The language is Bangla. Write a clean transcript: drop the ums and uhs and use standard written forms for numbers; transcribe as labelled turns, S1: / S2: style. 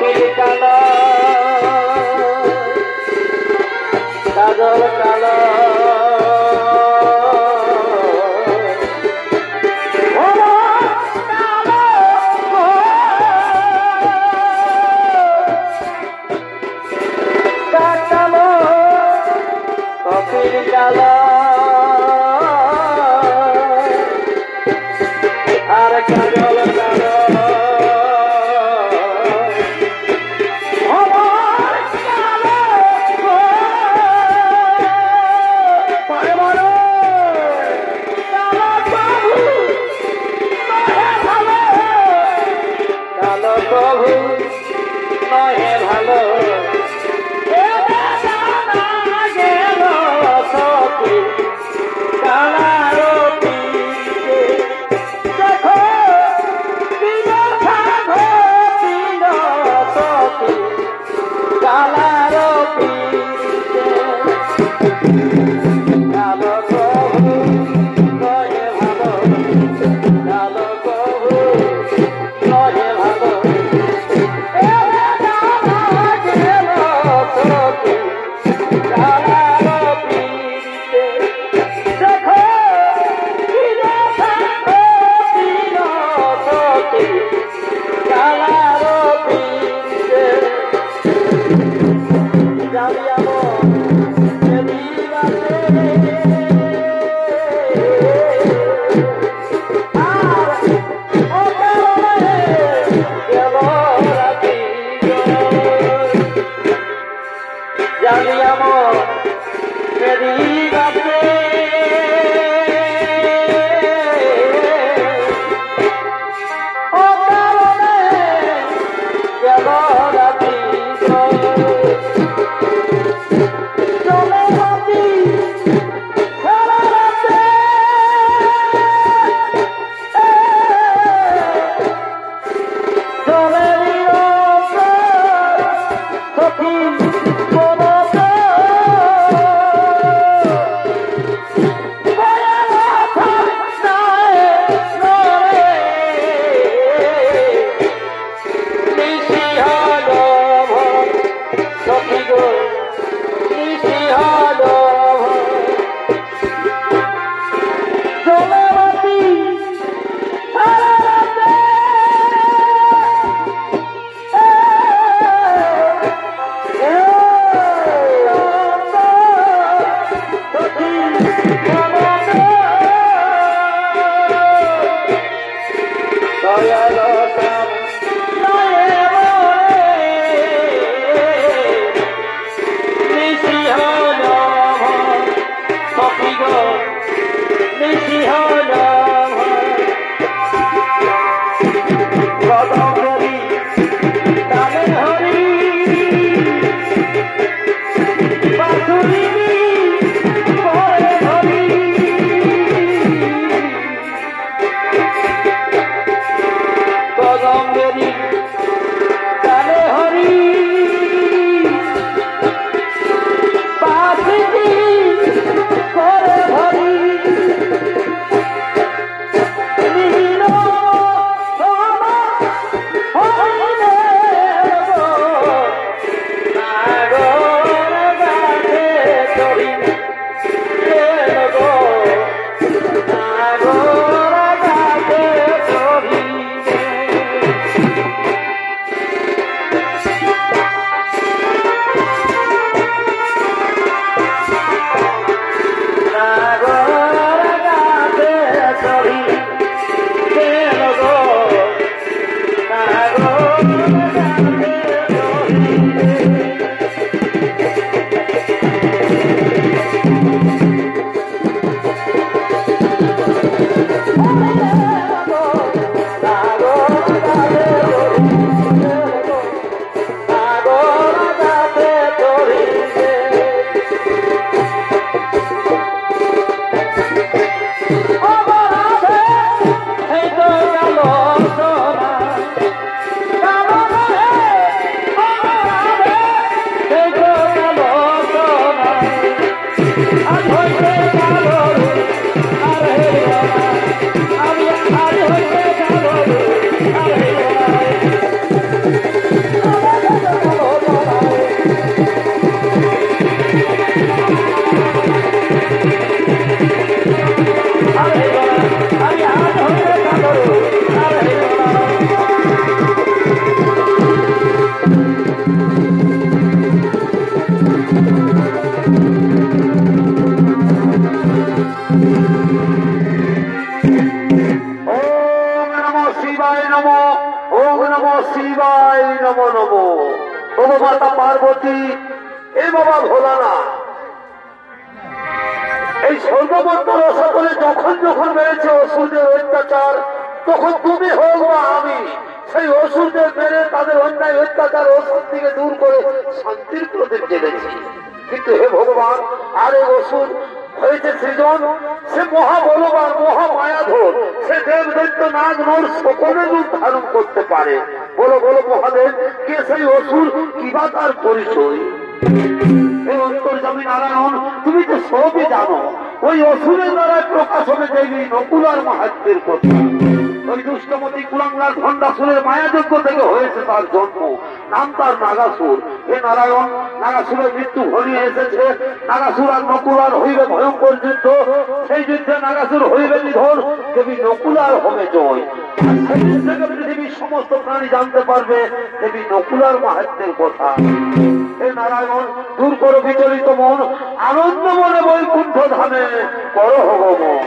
S1: কপিল কালো কাজল কালো কপিল কালো আর কাজল কালো প্রভু নহে ভালো গেল সখী কালার পিছে দেখো সখী কালার পিছে কালো প্রভু নহে ভালো কালো প্রভু নহে ভালো I'm
S2: ওম নমঃ শিবায় নমঃ, ওম নমঃ শিবায় নমঃ নমঃ। ও মাতা পার্বতী, এ বাবা ভোলানাথ, এই সর্বমন্ত্র সকলে যখন যখন বেড়েছে অসুরদের অত্যাচার, তখন তুমি হোক বা আমি সেই অসুরদের মেরে তাদের অন্যায় অত্যাচার অসুর থেকে দূর করে শান্তির প্রদীপ জেলেছি। কিন্তু হে ভগবান, আরে অসুর হয়েছে সৃজন, সে মহাবলবান মহামায়াধর, সে দেব দৈত্য নাগ নর সকলের রূপ ধারণ করতে পারে। বলো বলো মহাদেব, কে সেই অসুর, কিবা তার পরিচয়? হে অন্তর্যামী নারায়ণ, তুমি তো সবই জানো। ওই অসুরের দ্বারা প্রকাশ হবে দেবী নকুলার মাহাত্ম্যের কথা। ওই দুষ্টমতি কুলাঙ্গার ভণ্ডাসুরের মায়াযজ্ঞ থেকে হয়েছে তার জন্ম, নাম তার নাগাসুর। হে নারায়ণ, নাগাসুরের মৃত্যু ঘনিয়ে এসেছে। নাগাসুর আর নকুলার হইবে ভয়ঙ্কর যুদ্ধ। সেই যুদ্ধে নাগাসুর হইবে নিধন, দেবী নকুলার হবে জয়। সেদিন থেকে পৃথিবীর সমস্ত প্রাণী জানতে পারবে দেবী নকুলার মাহাত্ম্যের কথা। হে নারায়ণ, দূর করো বিচলিত মন, আনন্দ মনে বৈকুণ্ঠ ধামে করো হব মন।